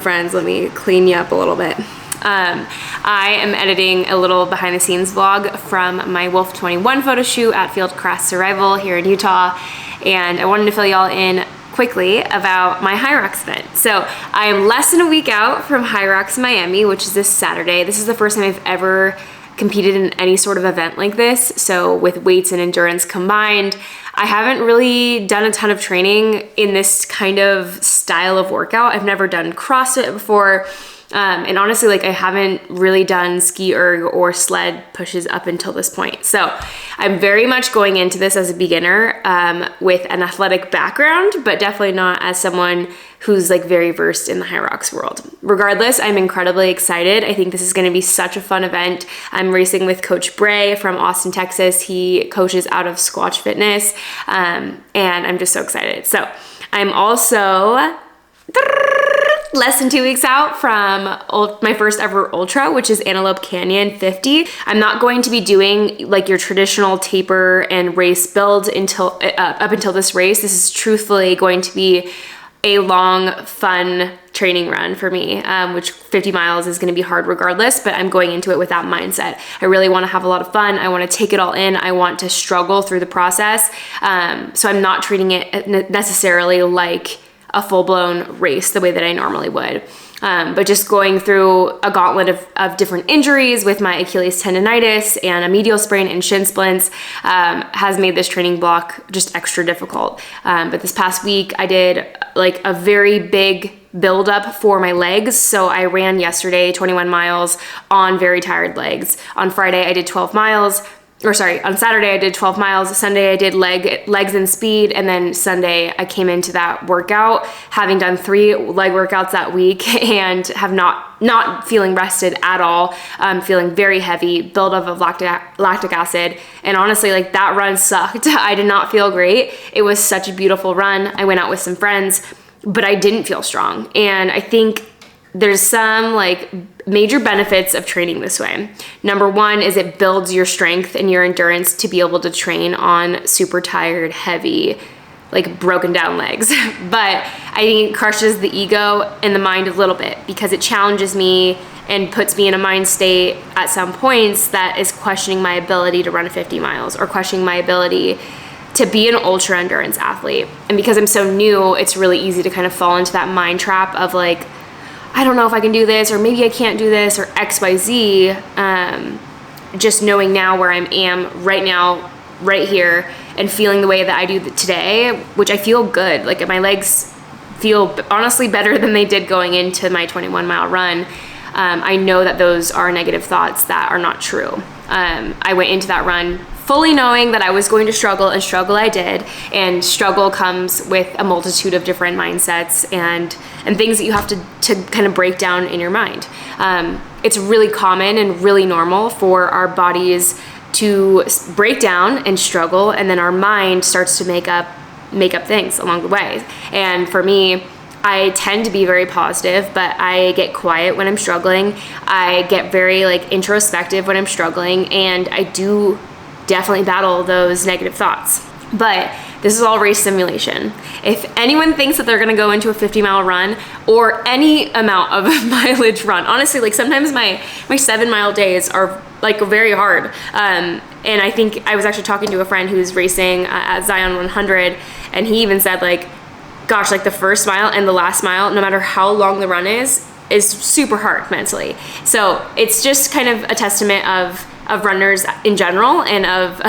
Friends, let me clean you up a little bit. I am editing a little behind the scenes vlog from my Wolf 21 photo shoot at Fieldcraft Survival here in Utah, and I wanted to fill y'all in quickly about my hyrox event. So I am less than a week out from hyrox Miami, which is this Saturday. This is the first time I've ever competed in any sort of event like this, so with weights and endurance combined. I haven't really done a ton of training in this kind of style of workout. I've never done CrossFit before, and honestly, like, I haven't really done ski erg or sled pushes up until this point. So I'm very much going into this as a beginner with an athletic background, but definitely not as someone who's like very versed in the hyrox world. Regardless, I'm incredibly excited. I think this is gonna be such a fun event. I'm racing with Coach Bray from Austin, Texas. He coaches out of Squatch Fitness, and I'm just so excited. So I'm also less than 2 weeks out from my first ever ultra, which is Antelope Canyon 50. I'm not going to be doing like your traditional taper and race build up until this race. This is truthfully going to be a long, fun training run for me, which 50 miles is gonna be hard regardless, but I'm going into it with that mindset. I really wanna have a lot of fun. I wanna take it all in. I want to struggle through the process. So I'm not treating it necessarily like a full-blown race the way that I normally would. But just going through a gauntlet of different injuries with my Achilles tendonitis and a medial sprain and shin splints has made this training block just extra difficult. But this past week I did like a very big build up for my legs. So I ran yesterday 21 miles on very tired legs. On Friday I did 12 miles. On Saturday I did 12 miles. Sunday I did legs and speed, and then Sunday I came into that workout having done 3 leg workouts that week and have not feeling rested at all. Feeling very heavy, buildup of lactic acid, and honestly, like, that run sucked. I did not feel great. It was such a beautiful run. I went out with some friends, but I didn't feel strong, and I think there's some like major benefits of training this way. Number one is it builds your strength and your endurance to be able to train on super tired, heavy, like broken down legs. But I think it crushes the ego and the mind a little bit because it challenges me and puts me in a mind state at some points that is questioning my ability to run 50 miles or questioning my ability to be an ultra endurance athlete. And because I'm so new, it's really easy to kind of fall into that mind trap of like, I don't know if I can do this, or maybe I can't do this, or X, Y, Z. Just knowing now where I am right now, right here, and feeling the way that I do today, which I feel good. Like, my legs feel honestly better than they did going into my 21-mile run. I know that those are negative thoughts that are not true. I went into that run fully knowing that I was going to struggle, and struggle I did. And struggle comes with a multitude of different mindsets and things that you have to kind of break down in your mind. It's really common and really normal for our bodies to break down and struggle, and then our mind starts to make up things along the way. And for me, I tend to be very positive, but I get quiet when I'm struggling. I get very like introspective when I'm struggling, and I do definitely battle those negative thoughts. But this is all race simulation. If anyone thinks that they're gonna go into a 50-mile run or any amount of mileage run, honestly, like, sometimes my 7-mile days are like very hard. And I think I was actually talking to a friend who's racing at Zion 100, and he even said, like, gosh, like, the first mile and the last mile, no matter how long the run is super hard mentally. So it's just kind of a testament of runners in general and of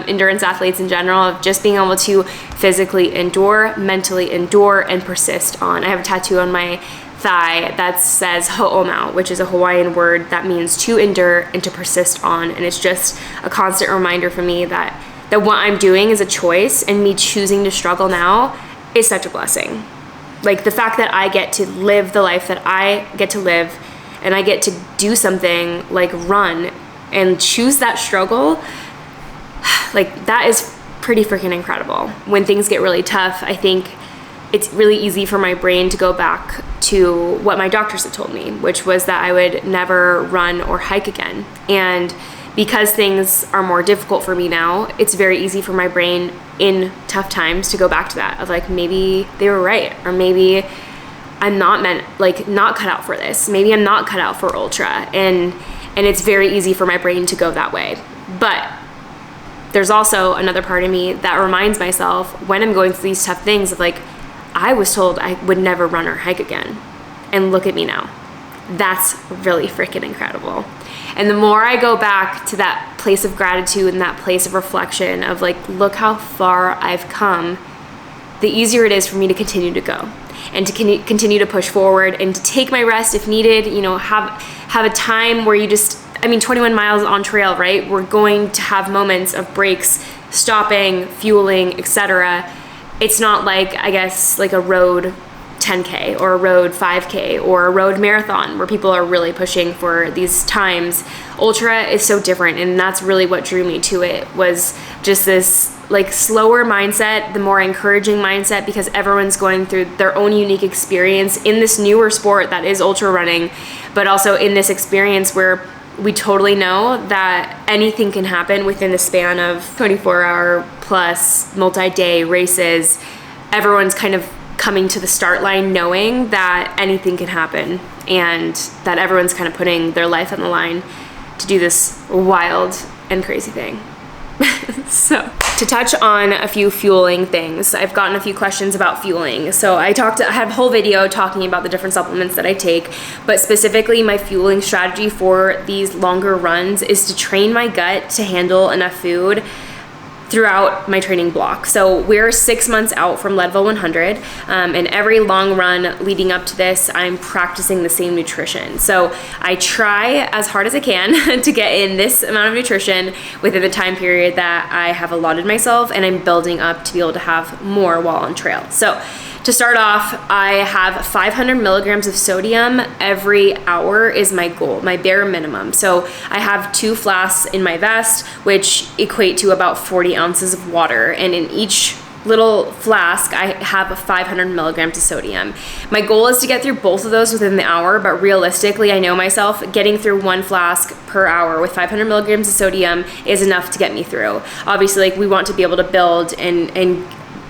endurance athletes in general, of just being able to physically endure, mentally endure, and persist on. I have a tattoo on my thigh that says ho'omau, which is a Hawaiian word that means to endure and to persist on. And it's just a constant reminder for me that what I'm doing is a choice, and me choosing to struggle now is such a blessing. Like, the fact that I get to live the life that I get to live, and I get to do something like run and choose that struggle, like, that is pretty freaking incredible. When things get really tough, I think it's really easy for my brain to go back to what my doctors had told me, which was that I would never run or hike again. And because things are more difficult for me now, it's very easy for my brain in tough times to go back to that, of like, maybe they were right, or maybe I'm not not cut out for this. Maybe I'm not cut out for ultra. And it's very easy for my brain to go that way. But there's also another part of me that reminds myself when I'm going through these tough things of like, I was told I would never run or hike again. And look at me now. That's really freaking incredible. And the more I go back to that place of gratitude and that place of reflection of like, look how far I've come, the easier it is for me to continue to go and to continue to push forward and to take my rest if needed, you know, have a time where you just, 21 miles on trail, right? We're going to have moments of breaks, stopping, fueling, etc. It's not like, I guess, like a road 10K or a road 5K or a road marathon where people are really pushing for these times. Ultra is so different, and that's really what drew me to it, was just this like slower mindset, the more encouraging mindset, because everyone's going through their own unique experience in this newer sport that is ultra running, but also in this experience where we totally know that anything can happen within the span of 24-hour plus multi-day races. Everyone's kind of coming to the start line knowing that anything can happen and that everyone's kind of putting their life on the line to do this wild and crazy thing. So to touch on a few fueling things, I've gotten a few questions about fueling. So I had a whole video talking about the different supplements that I take, but specifically my fueling strategy for these longer runs is to train my gut to handle enough food throughout my training block. So we're 6 months out from Leadville 100, and every long run leading up to this, I'm practicing the same nutrition. So I try as hard as I can to get in this amount of nutrition within the time period that I have allotted myself, and I'm building up to be able to have more while on trail. So to start off, I have 500 milligrams of sodium every hour is my goal, my bare minimum. So I have 2 flasks in my vest, which equate to about 40 ounces of water. And in each little flask, I have 500 milligrams of sodium. My goal is to get through both of those within the hour, but realistically, I know myself, getting through 1 flask per hour with 500 milligrams of sodium is enough to get me through. Obviously, like, we want to be able to build and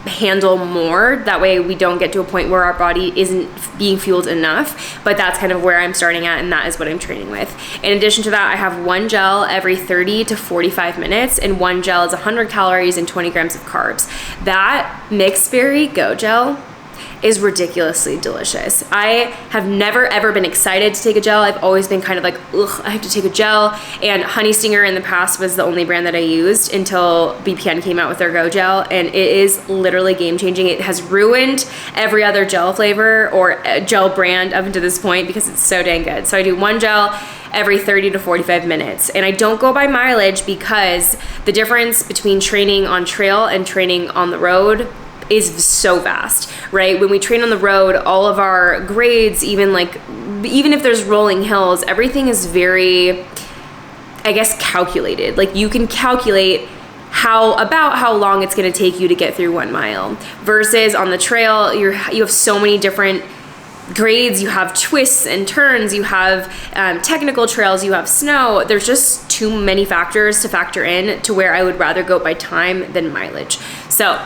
handle more. That way we don't get to a point where our body isn't being fueled enough, but that's kind of where I'm starting at, and that is what I'm training with. In addition to that, I have 1 gel every 30 to 45 minutes, and 1 gel is 100 calories and 20 grams of carbs. That mixed berry go gel is ridiculously delicious. I have never ever been excited to take a gel. I've always been kind of like, ugh, I have to take a gel. And Honey Stinger in the past was the only brand that I used until BPN came out with their Go Gel, and it is literally game changing. It has ruined every other gel flavor or gel brand up until this point because it's so dang good. So I do 1 gel every 30 to 45 minutes. And I don't go by mileage because the difference between training on trail and training on the road is so vast, right? When we train on the road, all of our grades, even if there's rolling hills, everything is very, I guess, calculated. Like, you can calculate how long it's going to take you to get through 1 mile, versus on the trail, you have so many different grades. You have twists and turns, you have technical trails, you have snow. There's just too many factors to factor in to where I would rather go by time than mileage. So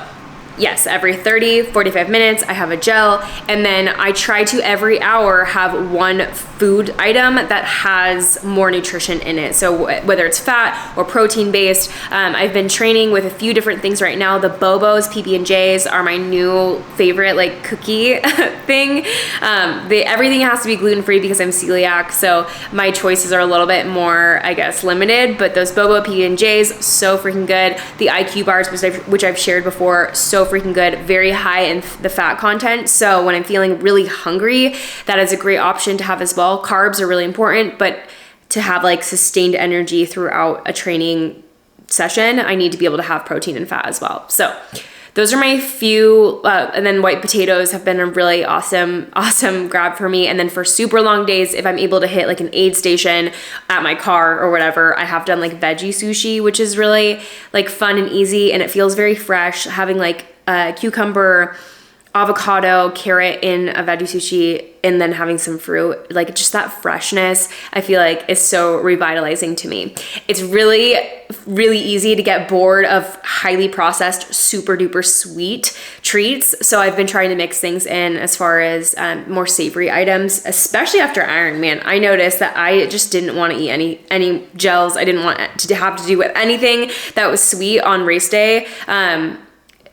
yes, every 30, 45 minutes, I have a gel, and then I try to every hour have 1 food item that has more nutrition in it. So whether it's fat or protein based, I've been training with a few different things right now. The Bobos PB&Js are my new favorite, like, cookie thing. Everything has to be gluten-free because I'm celiac, so my choices are a little bit more, I guess, limited, but those Bobo PB&Js, so freaking good. The IQ bars, which I've shared before, so freaking good, very high in the fat content. So when I'm feeling really hungry, that is a great option to have as well. Carbs are really important, but to have like sustained energy throughout a training session, I need to be able to have protein and fat as well. So those are my few, and then white potatoes have been a really awesome grab for me. And then for super long days, if I'm able to hit like an aid station at my car or whatever, I have done like veggie sushi, which is really like fun and easy, and it feels very fresh, having like cucumber, avocado, carrot in a veggie sushi, and then having some fruit, like just that freshness, I feel like is so revitalizing to me. It's really, really easy to get bored of highly processed, super duper sweet treats. So I've been trying to mix things in as far as more savory items, especially after Ironman. I noticed that I just didn't want to eat any gels. I didn't want to have to do with anything that was sweet on race day.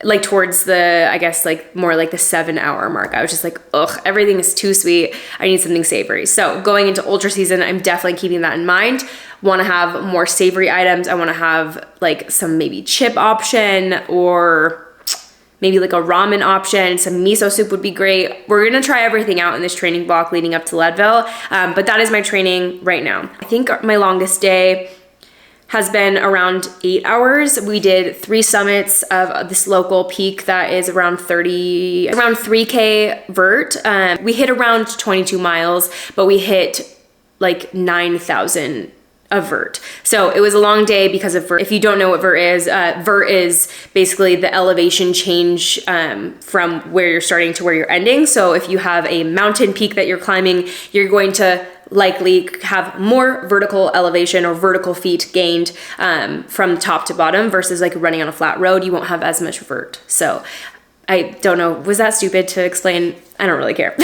Like towards the, I guess like more like the 7-hour mark. I was just like, ugh, everything is too sweet. I need something savory. So going into ultra season, I'm definitely keeping that in mind. Want to have more savory items. I want to have like some maybe chip option, or maybe like a ramen option. Some miso soup would be great. We're gonna try everything out in this training block leading up to Leadville. But that is my training right now. I think my longest day has been around 8 hours. We did 3 summits of this local peak that is around 3K vert. We hit around 22 miles, but we hit like 9,000 of vert. So it was a long day because of vert. If you don't know what vert is basically the elevation change from where you're starting to where you're ending. So if you have a mountain peak that you're climbing, you're going to likely have more vertical elevation or vertical feet gained from top to bottom versus like running on a flat road. You won't have as much vert. So I don't know, was that stupid to explain? I don't really care.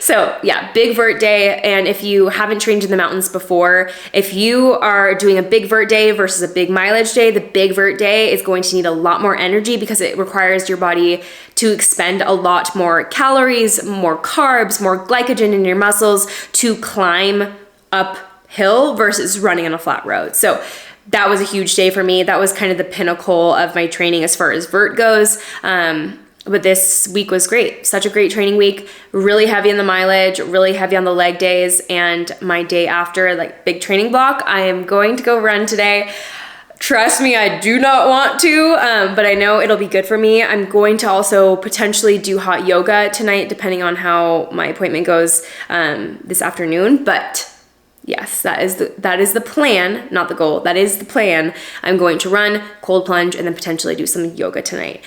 So yeah, big vert day. And if you haven't trained in the mountains before, if you are doing a big vert day versus a big mileage day, the big vert day is going to need a lot more energy because it requires your body to expend a lot more calories, more carbs, more glycogen in your muscles to climb uphill versus running on a flat road. So that was a huge day for me. That was kind of the pinnacle of my training as far as vert goes. But this week was great. Such a great training week. Really heavy in the mileage, really heavy on the leg days. And my day after, like big training block, I am going to go run today. Trust me, I do not want to, but I know it'll be good for me. I'm going to also potentially do hot yoga tonight, depending on how my appointment goes this afternoon. But yes, that is the plan, not the goal. That is the plan. I'm going to run, cold plunge, and then potentially do some yoga tonight.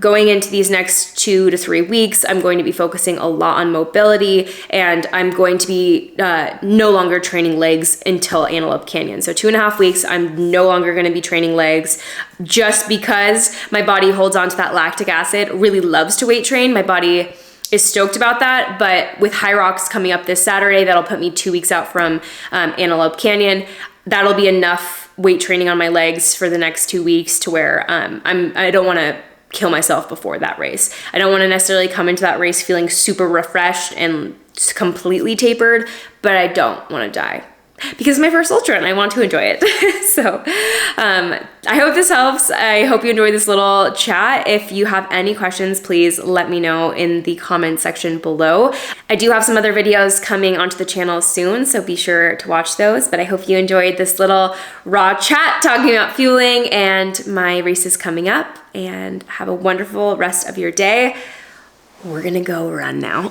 Going into these next 2 to 3 weeks, I'm going to be focusing a lot on mobility, and I'm going to be no longer training legs until Antelope Canyon. So 2.5 weeks, I'm no longer going to be training legs just because my body holds on to that lactic acid, really loves to weight train. My body is stoked about that, but with hyrox coming up this Saturday, that'll put me 2 weeks out from Antelope Canyon. That'll be enough weight training on my legs for the next 2 weeks to where I don't want to kill myself before that race. I don't want to necessarily come into that race feeling super refreshed and completely tapered, but I don't want to die. Because it's my first ultra and I want to enjoy it. So I hope this helps. I hope you enjoyed this little chat. If you have any questions, please let me know in the comment section below. I do have some other videos coming onto the channel soon, so be sure to watch those. But I hope you enjoyed this little raw chat talking about fueling and my races coming up, and have a wonderful rest of your day. We're gonna go run now.